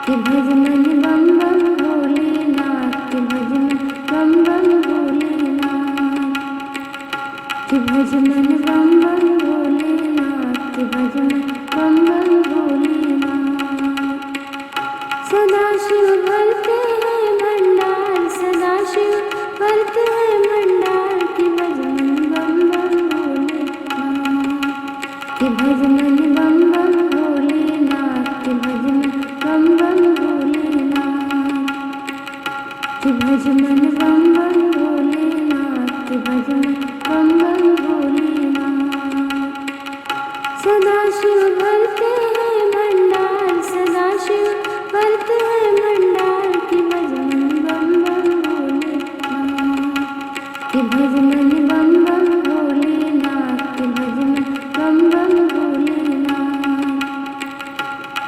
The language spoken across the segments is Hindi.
कि भज मन बम बम भोलेनाथ, कि भज मन बम बम भोलेनाथ, कि भज मन बम बम भोलेनाथ, कि भज मन बम बम भोलेनाथ। सदा शिव भरते हैं भंडार, सदा शिव भरते हैं भंडार, कि भज मन बम बम भोलेनाथ, कि भज मन बम बम भोलेनाथ, कि भज मन बम बम भोलेनाथ, कि भज मन बम बम भोलेनाथ, कि भज मन बम बम भोलेनाथ। सदा शिव भरते हैं भंडार, सदा शिव भरते हैं भंडार, कि भज मन बम बम भोलेनाथ, कि भज मन बम बम भोलेनाथ, कि भज मन बम बम भोलेनाथ,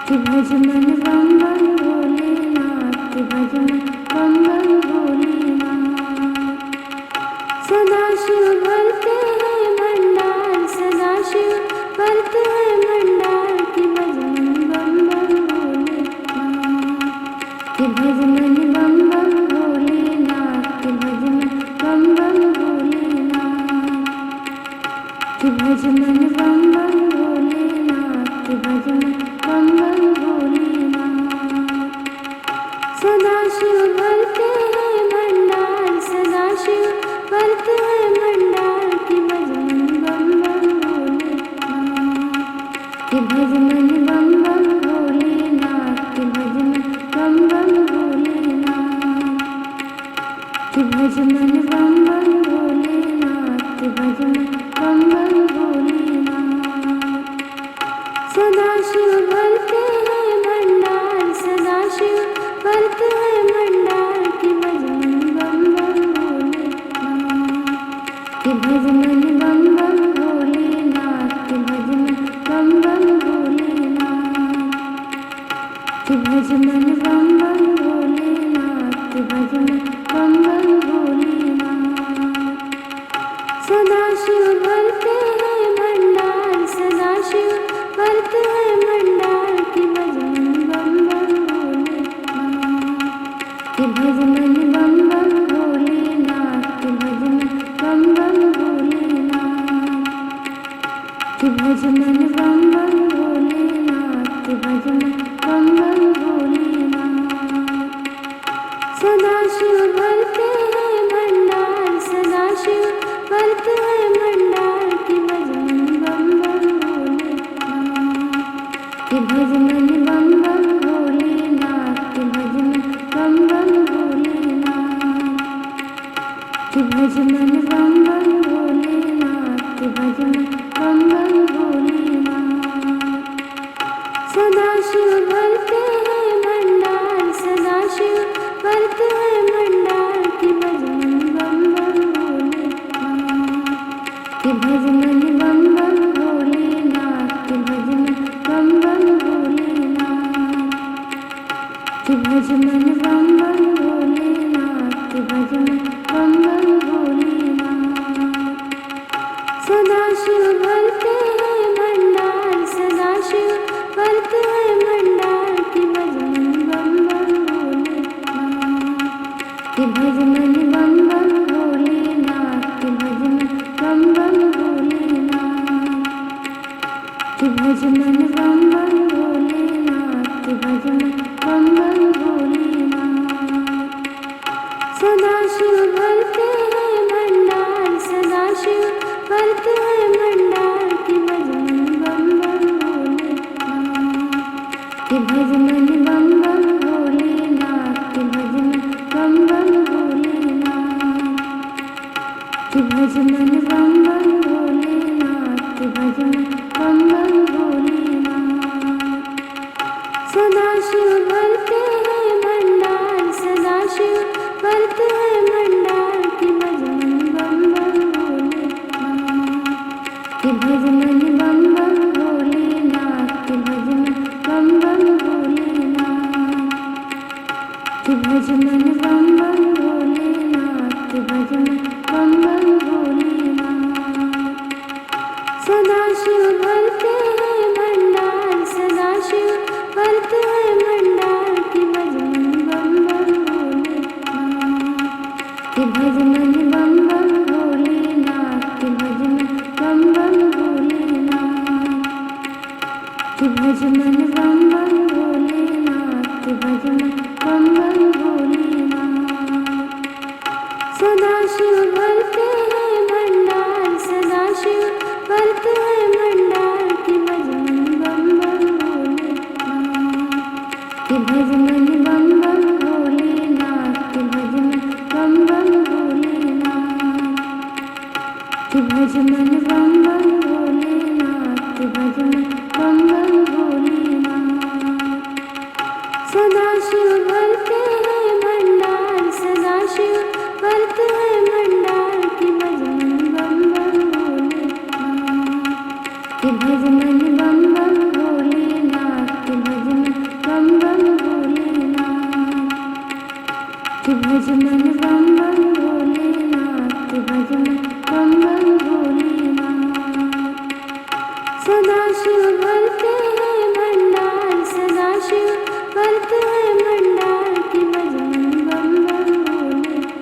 कि भज मन बम बम भोलेनाथ, कि भज मन बम बम भोलेनाथ। सदा शिव भरते हैं भंडार, सदा शिव भरते हैं भंडार, कि भज मन बम बम भोलेनाथ, कि भज मन बम बम भोलेनाथ, कि भज मन बम बम भोलेनाथ, कि भज मन बम बम भोलेनाथ, कि भज मन बम बम भोलेनाथ। सदा शिव भरते हैं भंडार, सदा शिव भरते हैं भंडार, कि भज मन बम बम भोलेनाथ, कि भज मन बम बम भोलेनाथ, कि भज मन बम बम भोलेनाथ, कि भज मन बम बम भोलेनाथ, कि भज मन बम बम भोलेनाथ। सदा शिव भरते हैं भंडार, सदा शिव भरते हैं भंडार, कि भज मन बम बम भोलेनाथ, कि भज मन बम बम भोलेनाथ, कि भज मन बम बम भोलेनाथ, कि भज मन बम बम भोलेनाथ, कि भज मन बम बम भोलेनाथ। सदा शिव भरते हैं भंडार, सदा शिव भरते हैं भंडार, कि भज मन बम बम भोलेनाथ, कि भज मन बम बम भोलेनाथ, कि भज मन बम बम भोलेनाथ, कि भज मन बम बम भोलेनाथ, कि भज मन बम बम भोलेनाथ। सदा शिव भरते हैं भंडार, सदा शिव भरते हैं भंडार, कि भज मन बम बम भोलेनाथ, कि भज मन बम बम भोलेनाथ, कि भज मन बम बम भोलेनाथ, कि भज मन बम बम भोलेनाथ, कि भज मन बम बम भोलेनाथ। सदा शिव भरते हैं भंडार, सदा शिव भरते हैं भंडार, कि भज मन बम बम भोलेनाथ, कि भज मन बम बम भोलेनाथ, कि भज मन बम बम भोलेनाथ, कि भज मन बम बम भोलेनाथ, कि भज मन बम बम भोलेनाथ। सदा शिव भरते हैं भंडार, सदा शिव भरते हैं भंडार, कि भज मन बम बम भोलेनाथ, कि भज मन बम बम भोलेनाथ, कि भज मन बम बम भोलेनाथ, कि भज मन बम बम भोलेनाथ, कि भज मन बम बम भोलेनाथ। सदा शिव भरते हैं भंडार, सदा शिव भरते हैं भंडार, कि भज मन बम बम भोलेनाथ, कि भज मन बम बम भोलेनाथ, कि भज मन बम बम भोलेनाथ, कि भज मन बम बम भोलेनाथ, कि भज मन बम बम भोलेनाथ। सदा शिव भरते हैं भंडार, सदा शिव भरते हैं भंडार, कि भज मन बम बम भोलेनाथ, कि भज मन बम बम भोलेनाथ, कि भज मन बम बम भोलेनाथ, कि भज मन बम बम भोलेनाथ, कि भज मन बम बम भोलेनाथ। सदा शिव भरते हैं भंडार, सदा शिव भरते हैं भंडार, कि भज मन बम बम भोलेनाथ कि भज मन बम बम भोलेनाथ कि भज मन बम बम भोलेनाथ कि भज मन बम बम भोलेनाथ सदा शिव भरते हैं भंडार सदा शिव भरते हैं भंडार कि भज मन बम बम भोलेनाथ कि भज मन बम बम भोलेनाथ कि भज मन बम बम भोलेनाथ कि भज मन बम बम भोलेनाथ कि भज मन बम बम भोलेनाथ सदा शिव भरते हैं भंडार सदा शिव भरते हैं भंडार कि भज मन बम बम भोलेनाथ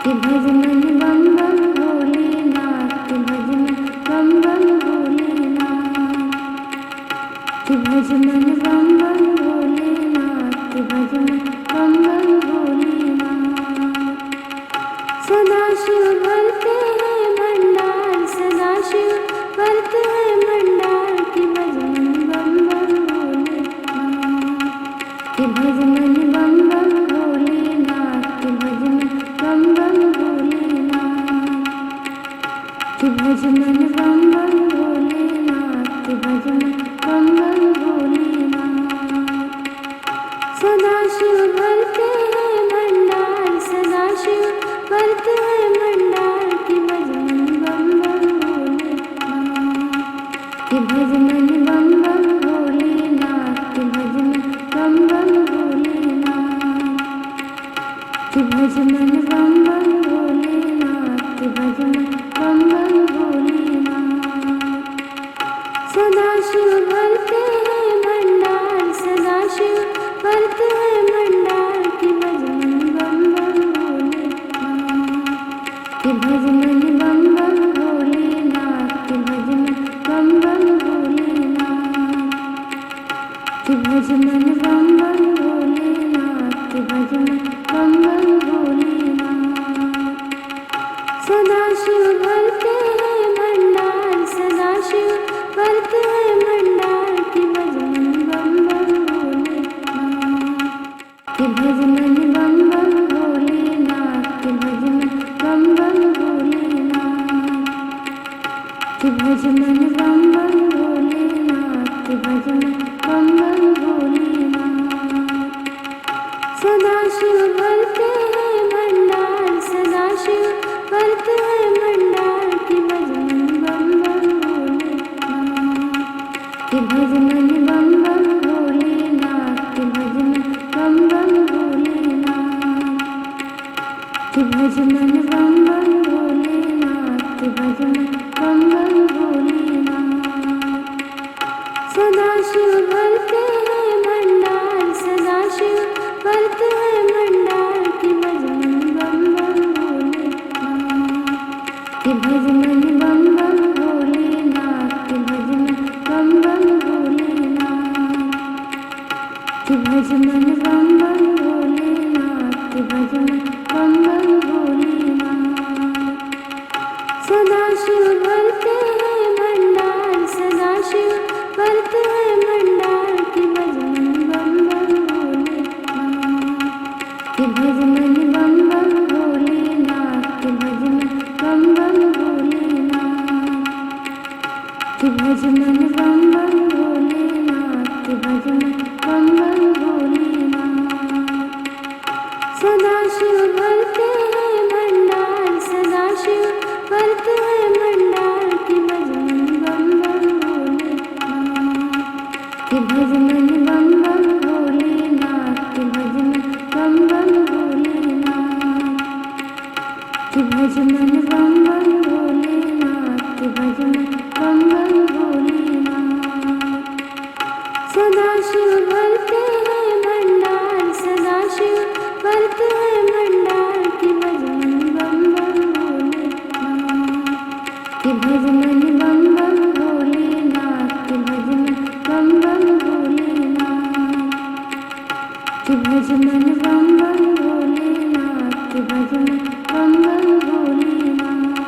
कि भज मन बम बम भोलेनाथ कि भज मन बम बम भोलेनाथ कि भज मन बम बम भोलेनाथ कि भज मन बम बम भोलेनाथ सदा शिव भरते हैं भंडार सदा शिव भरते हैं भंडार कि भज मन बम बम भोलेनाथ कि भज मन बम बम भोलेनाथ कि भज मन बम बम भोलेनाथ कि भज मन बम बम भोलेनाथ कि भज मन बम बम भोलेनाथ सदा शिव भरते हैं भंडार सदा शिव भरते हैं भंडार कि भज मन बम बम भोलेनाथ कि भज मन बम बम भोलेनाथ कि भज मन बम बम भोलेनाथ कि भज मन बम बम भोलेनाथ कि भज मन बम बम भोलेनाथ सदा शिव भरते हैं भंडार सदा शिव भरते हैं भंडार कि भज मन बम बम भोलेनाथ कि भज मन बम बम भोलेनाथ कि भज मन बम बम भोलेनाथ कि भज मन बम बम भोलेनाथ कि भज मन बम बम भोलेनाथ सदा शिव भरते हैं भंडार सदा शिव भरते हैं भंडार कि भज मन बम बम भोलेनाथ कि भज मन बम बम भोलेनाथ कि भज मन बम बम भोलेनाथ कि भज मन बम बम भोलेनाथ कि भज मन बम बम भोलेनाथ सदा शिव भरते हैं भंडार सदा शिव भरते हैं भंडार कि भज मन बम बम भोलेनाथ कि भज मन बम बम भोलेनाथ कि भज मन बम बम भोलेनाथ कि भज मन बम बम भोलेनाथ कि भज मन बम बम भोलेनाथ सदा शिव भरते हैं भंडार सदा शिव भरते हैं भंडार कि भज मन बम बम भोलेनाथ कि भज मन बम बम भोलेनाथ कि भज मन बम बम भोलेनाथ कि भज मन बम बम भोलेनाथ कि भज मन बम बम भोलेनाथ सदा शिव भरते हैं भंडार सदा शिव भरते हैं भंडार कि भज मन बम बम भोलेनाथ कि भज मन बम बम भोलेनाथ कि भज मन बम बम भोलेनाथ कि भज मन बम बम भोलेनाथ कि भज मन बम बम भोलेनाथ सदा शिव भरते हैं भंडार सदा शिव भरते हैं भंडार कि भज मन बम बम भोलेनाथ कि भज मन बम बम भोलेनाथ कि भज मन बम बम भोलेनाथ कि भज मन बम बम भोलेनाथ कि भज मन बम बम भोलेनाथ सदा शिव भरते हैं भंडार सदा शिव भरते हैं भंडार कि भज मन बम बम भोलेनाथ कि भज मन बम बम भोलेनाथ कि भज मन बम बम भोलेनाथ कि भज मन बम बम भोलेनाथ कि भज मन बम बम भोलेनाथ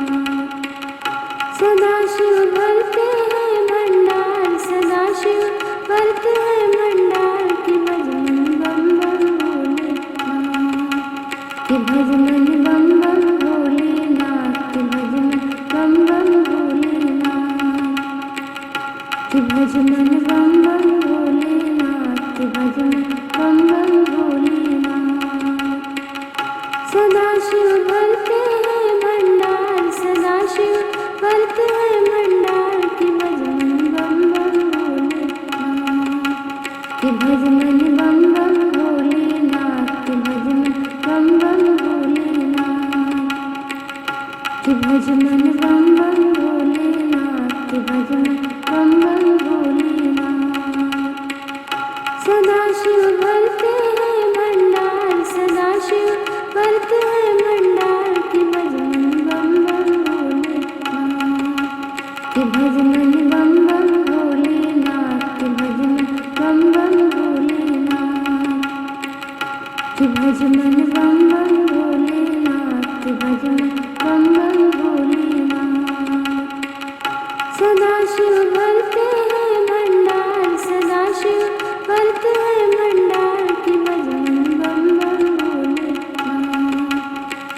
सदा शिव भरते हैं भंडार सदा शिव भरते हैं भंडार कि बम बम भोलेनाथ। सदाशिव भरते हैं भंडार, सदाशिव भरते हैं भंडार की भजन बम बम भोलेनाथ, कि भजन बम बम भोलेनाथ, कि भजन बम बम भोलेनाथ, कि भजन बम बम भोलेनाथ, कि भजन बम बम भोलेनाथ। सदाशिव भरते हैं भंडार, सदाशिव भरते हैं भंडार की भजन बम बम भोलेनाथ, कि भजन बम बम भोलेनाथ, कि भजन बम बम भोलेनाथ, कि भजन बम बम भोलेनाथ, कि भजन बम बम भोलेनाथ। सदाशिव भरते हैं भंडार, सदाशिव भरते हैं भंडार की भजन बम बम भोलेनाथ,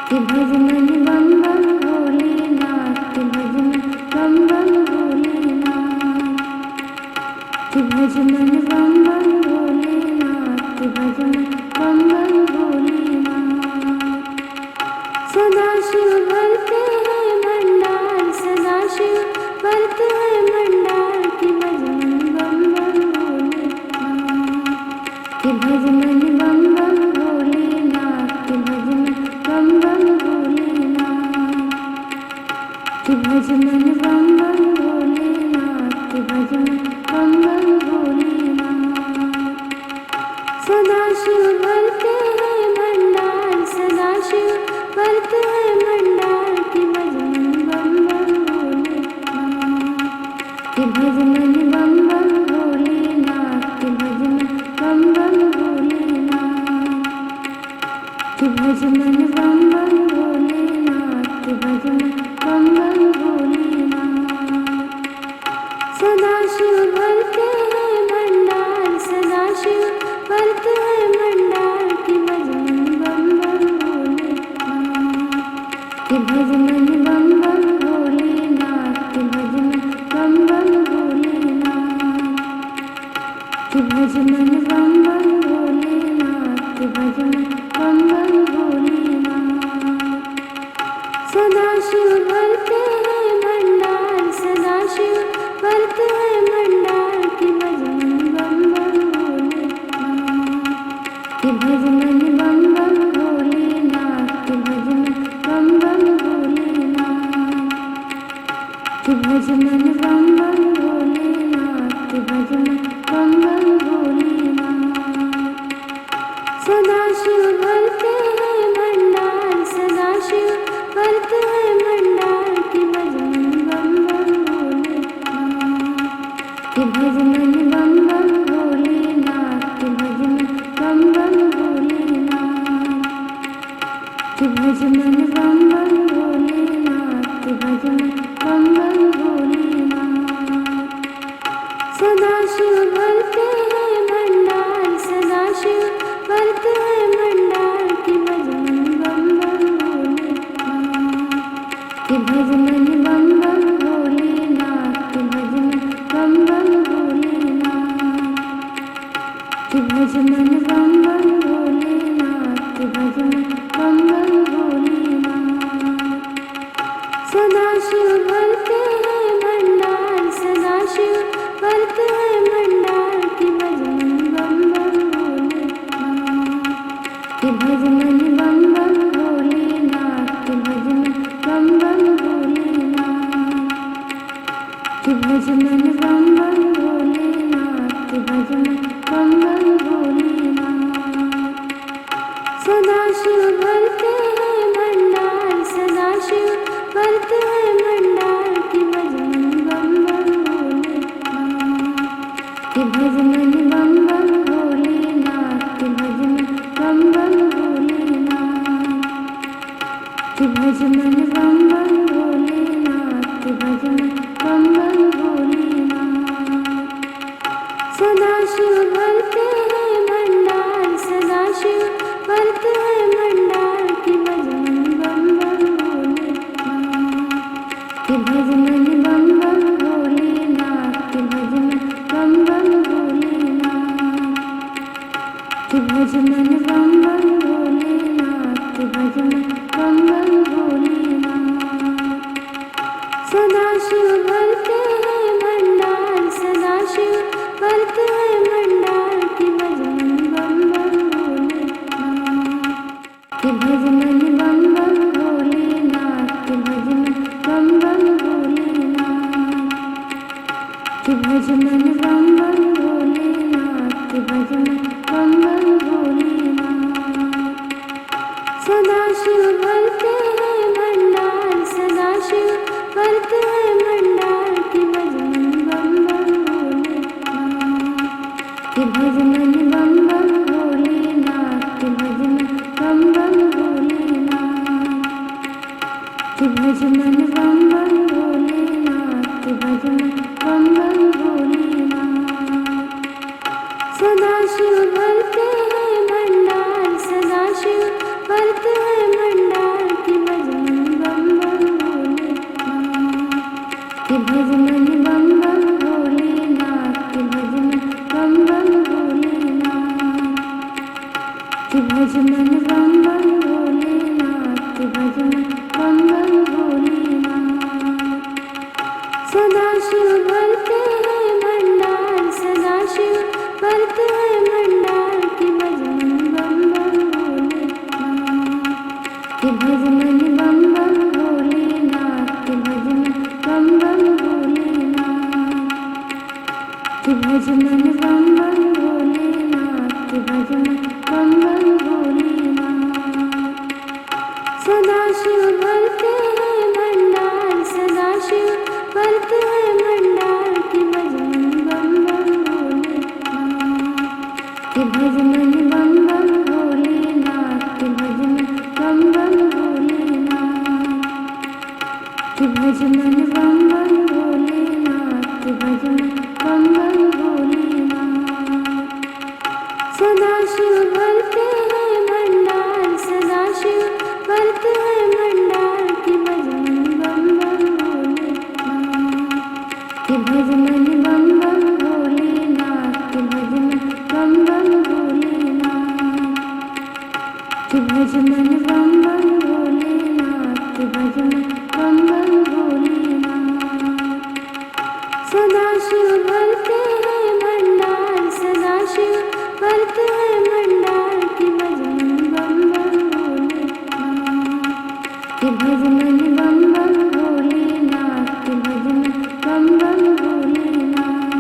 कि भजन बम बम भोलेनाथ, कि भजन बम बम भोलेनाथ, कि भजन बम बम भोलेनाथ, कि भजन बम बम भोलेनाथ। सदाशिव भरते हैं भंडार, सदाशिव भरते हैं भंडार की भजन बम बम भोलेनाथ, कि भजन बम बम भोलेनाथ, कि भजन बम बम भोलेनाथ, कि भजन बम बम भोलेनाथ, कि भजन बम बम भोलेनाथ। सदाशिव भरते हैं भंडार, सदाशिव भरते हैं भंडार की भजन बम बम भोलेनाथ, कि भजन बम बम भोलेनाथ, कि भजन बम बम भोलेनाथ, कि भजन बम बम भोलेनाथ, कि भजन बम बम भोलेनाथ। सदाशिव भरते हैं भंडार, सदाशिव भरते हैं भंडार की भजन बम बम भोलेनाथ, कि भजन बम बम भोलेनाथ, कि भजन बम बम भोलेनाथ, कि भजन बम बम भोलेनाथ, कि भजन बम बम भोलेनाथ। सदाशिव भरते हैं भंडार, सदाशिव भरते हैं भंडार की भजन बम बम भोलेनाथ, कि भजन बम बम भोलेनाथ, कि भजन बम बम भोलेनाथ, कि भजन बम बम भोलेनाथ, कि भजन बम बम भोलेनाथ। सदाशिव भरते हैं भंडार, सदाशिव भरते हैं भंडार की भजन बम बम भोलेनाथ, कि भजन बम बम भोलेनाथ, कि भजन बम बम भोलेनाथ, कि भजन बम बम भोलेनाथ, कि भजन बम बम भोलेनाथ। सदाशिव भरते हैं भंडार, सदाशिव भरते हैं भंडार की भजन बम बम भोलेनाथ, कि भजन बम बम भोलेनाथ, कि भजन बम बम भोलेनाथ, कि भजन बम बम भोलेनाथ, कि भजन बम बम भोलेनाथ। सदाशिव भरते हैं भंडार, सदाशिव भरते हैं भंडार की भजन बम बम भोलेनाथ, कि भजन बम बम भोलेनाथ, कि भजन बम बम भोलेनाथ, कि भजन बम बम भोलेनाथ, कि भजन बम बम भोलेनाथ। सदाशिव भरते हैं भंडार, सदाशिव भरते हैं भंडार की भजन बम बम भोलेनाथ, कि भजन बम बम भोलेनाथ, कि भजन बम बम भोलेनाथ, कि भजन बम बम भोलेनाथ, कि भजन बम बम भोलेनाथ। सदाशिव भरते हैं भंडार, सदाशिव भरते हैं भंडार की भजन बम बम भोलेनाथ, कि भजन बम बम भोलेनाथ, कि भजन बम बम भोलेनाथ, कि भज मन बम बम भोलेनाथ कि भज मन बम बम भोलेनाथ। सदा शिव भरते हैं भंडार सदा शिव भरते हैं भंडार कि भज मन बम बम भोलेनाथ कि भज मन बम बम भोलेनाथ कि भज मन बम बम भोलेनाथ कि भज मन बम बम भोलेनाथ कि भज मन बम बम भोलेनाथ। सदा शिव भरते हैं भंडार सदा शिव भरते हैं भंडार कि भज मन बम बम भोलेनाथ कि भज मन बम बम भोलेनाथ कि भज मन बम बम भोलेनाथ कि भज मन बम बम भोलेनाथ कि भज मन बम बम भोलेनाथ। सदा शिव भरते हैं भंडार सदा शिव भरते हैं भंडार कि भज मन बम बम भोलेनाथ कि भज मन बम बम भोलेनाथ कि भज मन बम बम भोलेनाथ कि भज मन बम बम भोलेनाथ कि भज मन बम बम भोलेनाथ। सदा शिव भरते हैं भंडार सदा शिव भरते हैं भंडार कि भज मन बम बम भोलेनाथ कि भज मन बम बम भोलेनाथ कि भज मन बम बम भोलेनाथ कि भज मन बम बम भोलेनाथ कि भज मन बम बम भोलेनाथ। सदा शिव भरते हैं भंडार सदा शिव भरते हैं भंडार कि भज मन बम बम भोलेनाथ कि भज मन बम बम भोलेनाथ कि भज मन बम बम भोलेनाथ कि भज मन बम बम भोलेनाथ कि भज मन बम बम भोलेनाथ। सदा शिव भरते हैं भंडार सदा शिव भरते हैं भंडार कि भज मन बम बम भोलेनाथ कि भज मन बम बम भोलेनाथ कि भज मन बम बम भोलेनाथ कि भज मन बम बम भोलेनाथ कि भज मन बम बम भोलेनाथ। सदा शिव भरते हैं भंडार सदा शिव भरते हैं भंडार कि भज मन बम बम भोलेनाथ कि भज मन बम बम भोलेनाथ कि भज मन बम बम भोलेनाथ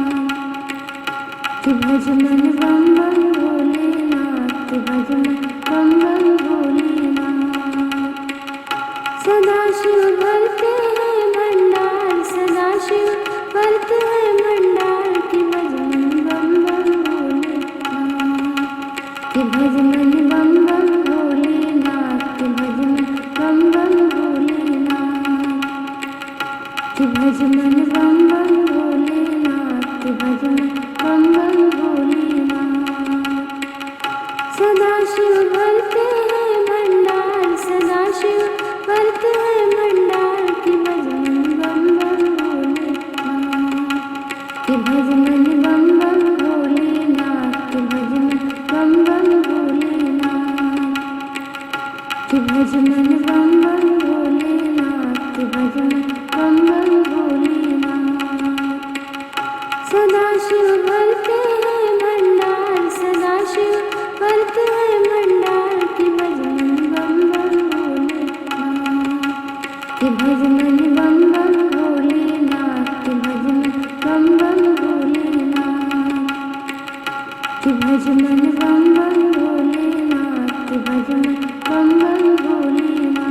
कि भज मन बम बम भोलेनाथ कि भज मन बम बम भोलेनाथ। सदा शिव भरते हैं भंडार सदा शिव भरते हैं भंडार कि भज मन बम बम भोलेनाथ कि भज मन बम बम भोलेनाथ कि भज मन बम बम भोलेनाथ कि भज मन बम बम भोलेनाथ कि भज मन बम बम भोलेनाथ। सदा शिव भरते हैं भंडार सदा शिव भरते हैं भंडार कि भज मन बम बम भोलेनाथ कि भज मन बम बम भोलेनाथ कि भज मन बम बम भोलेनाथ कि भज मन बम बम भोलेनाथ कि भज मन बम बम भोलेनाथ। सदा शिव भरते हैं भंडार सदा शिव भरते हैं भंडार कि भज मन बम बम भोलेनाथ कि भज मन बम बम भोलेनाथ कि भज मन बम बम भोलेनाथ कि भज मन बम बम भोलेनाथ कि भज मन बम बम भोलेनाथ।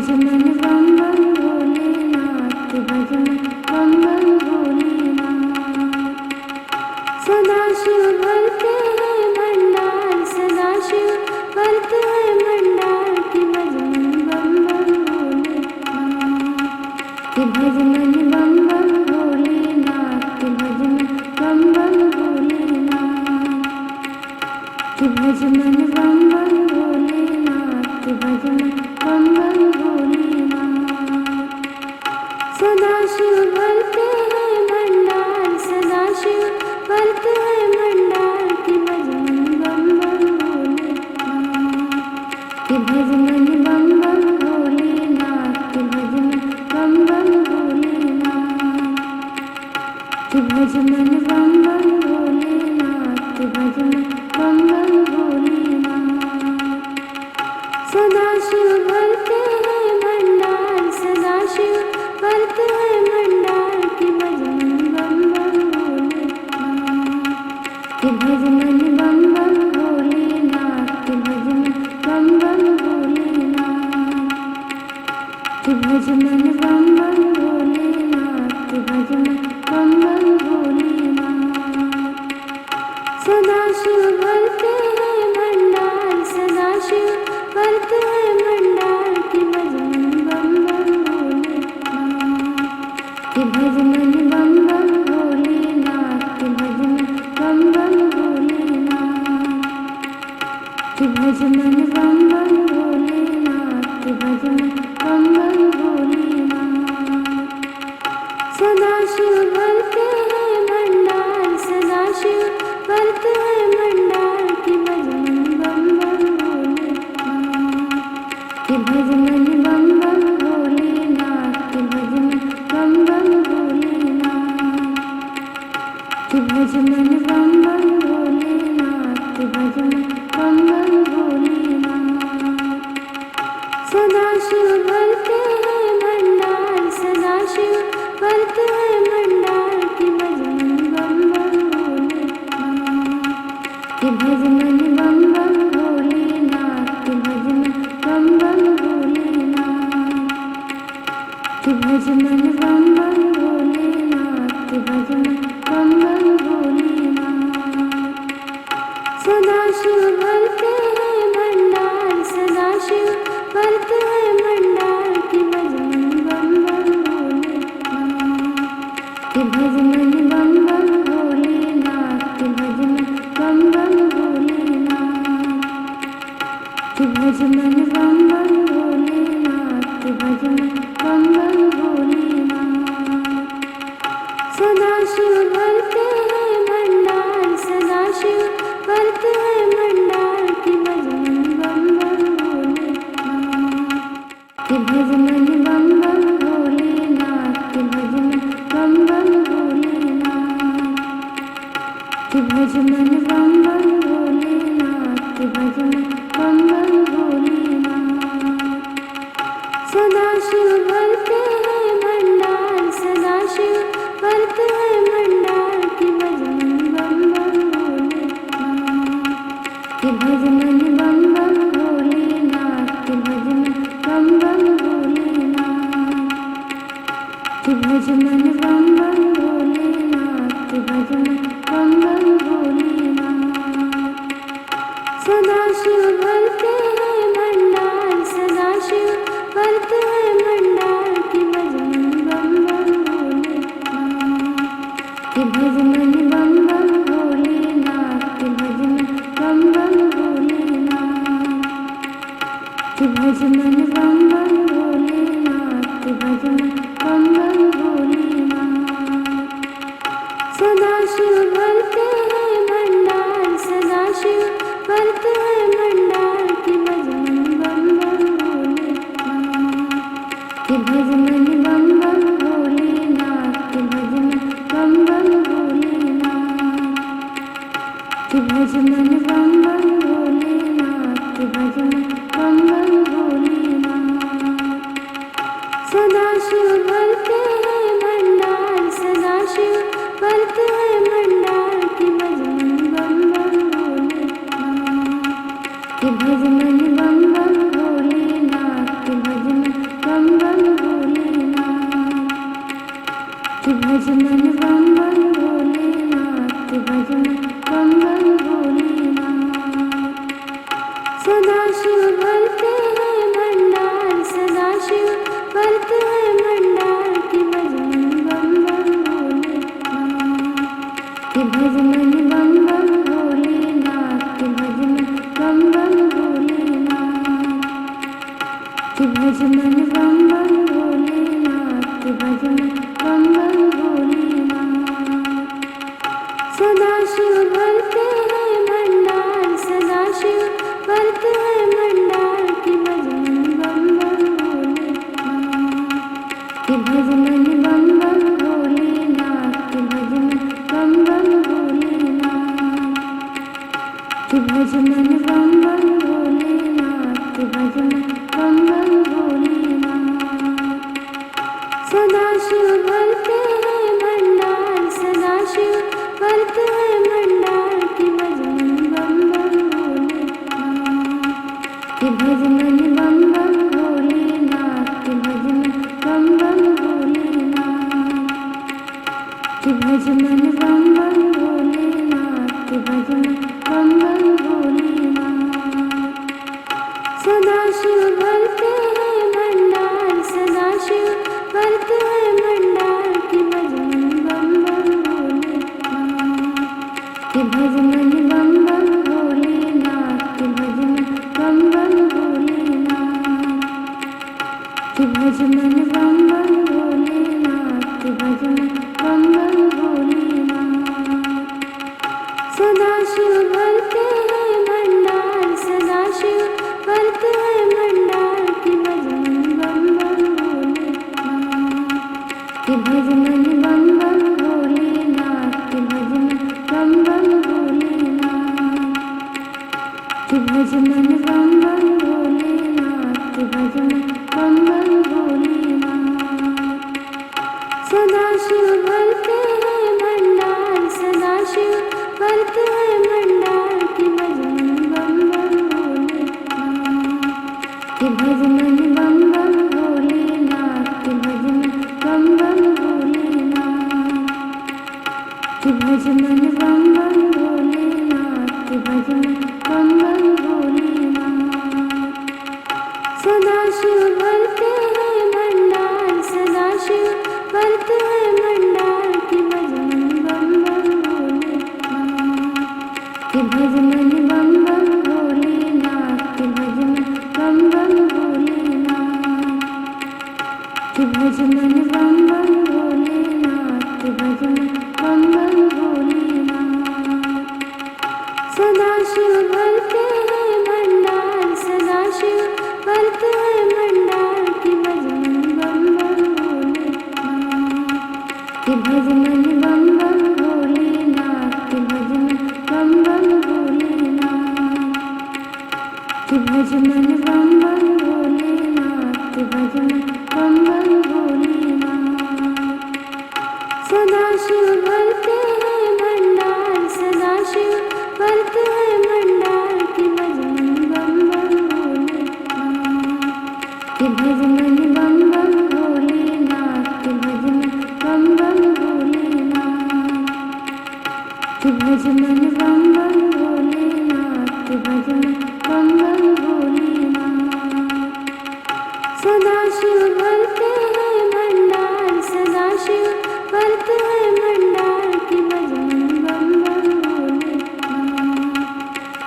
भज मन बम बम भोलेनाथ के भज मन बम बम भोलेनाथ। सदा शिव भरते हैं भंडार, सदा शिव भरते हैं भंडार के भज मन बम बम भोलेनाथ के भज मन बम बम भोलेनाथ के भज मन बम बम भोलेनाथ के भज मन बम बम भोलेनाथ के भज मन बम बम भोलेनाथ। सदा शिव भरते हैं भंडार, सदा शिव भरते हैं भंडार के भज मन बम बम भोलेनाथ के भज मन बम बम भोलेनाथ के भज मन बम बम भोलेनाथ के भज मन बम बम भोलेनाथ के भज मन बम बम भोलेनाथ। सदा शिव भरते हैं भंडार, सदा शिव भरते हैं भंडार के भज मन बम बम भोलेनाथ के भज मन बम बम भोलेनाथ के भज मन बम बम भोलेनाथ के भज मन बम बम भोलेनाथ के भज मन बम बम भोलेनाथ। सदा शिव भरते हैं भंडार, सदा शिव भरते हैं भंडार के भज मन बम बम भोलेनाथ के भज मन बम बम भोलेनाथ के भज मन बम बम भोलेनाथ के भज मन बम बम भोलेनाथ के भज मन बम बम भोलेनाथ। सदा शिव भरते हैं भंडार, सदा शिव भरते हैं भंडार के भज मन बम बम भोलेनाथ के भज मन बम बम भोलेनाथ के भज मन बम बम भोलेनाथ के भज मन बम बम भोलेनाथ के भज मन बम बम भोलेनाथ। सदा शिव भरते हैं भंडार, सदा शिव भरते हैं भंडार के भज मन बम बम भोलेनाथ के भज मन बम बम भोलेनाथ के भज मन बम बम भोलेनाथ के भज मन बम बम भोलेनाथ के भज मन बम बम भोलेनाथ। सदा शिव भरते हैं भंडार, सदा शिव भरते हैं भंडार के भज मन बम बम भोलेनाथ के भज मन बम बम भोलेनाथ के भज मन बम बम भोलेनाथ के भज मन बम बम भोलेनाथ के भज मन बम बम भोलेनाथ। सदा शिव भरते हैं भंडार, सदा शिव भरते हैं भंडार के भज मन बम बम भोलेनाथ के भज मन बम बम भोलेनाथ के भज मन बम बम भोलेनाथ के भज मन बम बम भोलेनाथ के भज मन बम बम भोलेनाथ। सदा शिव भरते हैं भंडार, सदा शिव भरते हैं भंडार के भज मन बम बम भोलेनाथ के भज मन बम बम भोलेनाथ के भज मन बम बम भोलेनाथ के भज मन बम बम भोलेनाथ के भज मन बम बम भोलेनाथ। सदा शिव भरते हैं भंडार, सदा शिव भरते हैं भंडार के भज मन बम बम भोलेनाथ के भज मन बम बम भोलेनाथ के भज मन बम बम भोलेनाथ के भज मन बम बम भोलेनाथ के भज मन बम बम भोलेनाथ। सदा शिव भरते हैं भंडार, सदा शिव भरते हैं भंडार के भज मन बम बम भोलेनाथ के भज मन बम बम भोलेनाथ के भज मन बम बम भोलेनाथ के भज मन बम बम भोलेनाथ के भज मन बम बम भोलेनाथ। सदा शिव भरते हैं भंडार, सदा शिव भरते हैं भंडार के भज मन बम बम भोलेनाथ के भज मन बम बम भोलेनाथ के भज मन भजमन बम बम भोलेनाथ के भजमन बम बम भोलेनाथ। सदाशिव भरते हैं भंडार, सदाशिव भरते हैं भंडार के भजमन बम बम भोलेनाथ के भजमन बम बम भोलेनाथ के भजमन बम बम भोलेनाथ के भजमन बम बम भोलेनाथ के भजमन बम बम भोलेनाथ। सदाशिव भरते हैं भंडार, सदाशिव भरते हैं भंडार के भजमन बम बम भोलेनाथ के भजमन बम बम भोलेनाथ के भजमन बम बम भोलेनाथ के भजमन बम बम भोलेनाथ के भजमन बम बम भोलेनाथ। सदाशिव भरते हैं भंडार, सदाशिव भरते हैं भंडार के भजमन बम बम भोलेनाथ के भजमन बम बम भोलेनाथ के भजमन बम बम भोलेनाथ के भजमन बम बम भोलेनाथ के भजमन बम बम भोलेनाथ। सदाशिव भरते हैं भंडार, सदाशिव भरते हैं भंडार के भजमन बम बम भोलेनाथ के भजमन बम बम भोलेनाथ के भजमन बम बम भोलेनाथ के भजमन बम बम भोलेनाथ के भजमन बम बम भोलेनाथ। सदाशिव भरते हैं भंडार, सदाशिव भरते हैं भंडार के भजमन बम बम भोलेनाथ के भजमन बम बम भोलेनाथ के भजमन बम बम भोलेनाथ के भजमन बम बम भोलेनाथ के भजमन बम बम भोलेनाथ। सदाशिव भरते हैं भंडार, सदाशिव भरते हैं भंडार के भजमन बम बम भोलेनाथ के भजमन बम बम भोलेनाथ के भजमन बम बम भोलेनाथ के भजमन बम बम भोलेनाथ के भजमन बम बम भोलेनाथ। सदाशिव भरते हैं भंडार, सदाशिव भरते हैं भंडार के भजमन बम बम भोलेनाथ के भजमन बम बम भोलेनाथ के भजमन बम बम भोलेनाथ के भजमन बम बम भोलेनाथ के भजमन बम बम भोलेनाथ। सदाशिव भरते हैं भंडार, सदाशिव भरते हैं भंडार के भजमन बम बम भोलेनाथ के भजमन बम बम भोलेनाथ के भजमन बम बम भोलेनाथ के भजमन बम बम भोलेनाथ के भजमन बम बम भोलेनाथ। सदाशिव भरते हैं भंडार, सदाशिव भरते हैं भंडार के भजमन बम बम भोलेनाथ के भजमन बम बम भोलेनाथ के भजमन बम बम भोलेनाथ के भजमन बम बम भोलेनाथ के भजमन बम बम भोलेनाथ। सदाशिव भरते हैं भंडार, सदाशिव भरते हैं भंडार के भजमन बम बम भोलेनाथ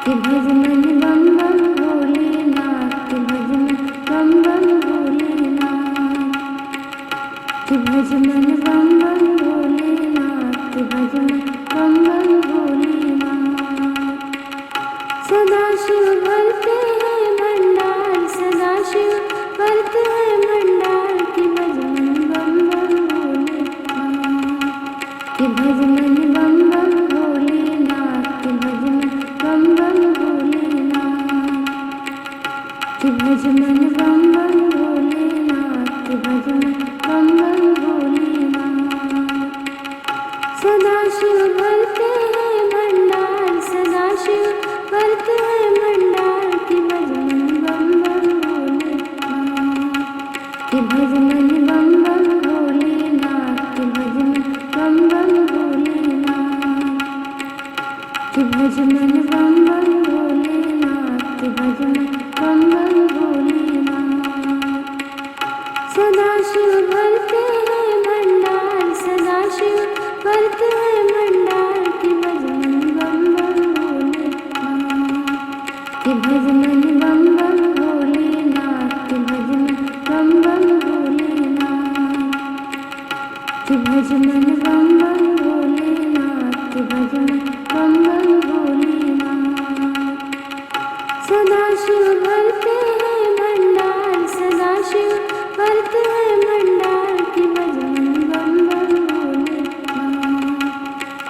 के भजमन बम बम भोलेनाथ के भजमन बम बम भोलेनाथ के भजमन बम बम भोलेनाथ के भजमन बम बम भोलेनाथ। सदाशिव भरते हैं भंडार, सदाशिव भरते हैं भंडार के भजमन बम बम भोलेनाथ के भजमन बम बम भोलेनाथ के भजमन बम बम भोलेनाथ के भजमन बम बम भोलेनाथ के भजमन बम बम भोलेनाथ। सदाशिव भरते हैं भंडार, सदाशिव भरते हैं भंडार के भजमन बम बम भोलेनाथ के भजमन बम बम भोलेनाथ के भजमन कि भज मन बम बम भोलेनाथ कि भज मन बम बम भोलेनाथ कि भज मन बम बम भोलेनाथ कि भज मन बम बम भोलेनाथ सदाशिव भरते हैं भंडार सदाशिव भरते हैं भंडार कि भज मन बम बम भोलेनाथ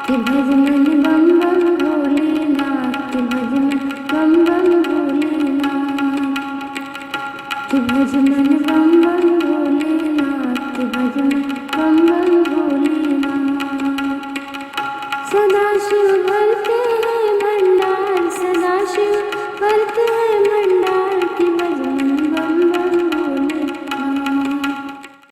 कि भज मन बम बम भोलेनाथ कि भज मन बम बम भोलेनाथ कि भज मन बम बम भोलेनाथ कि भज मन बम बम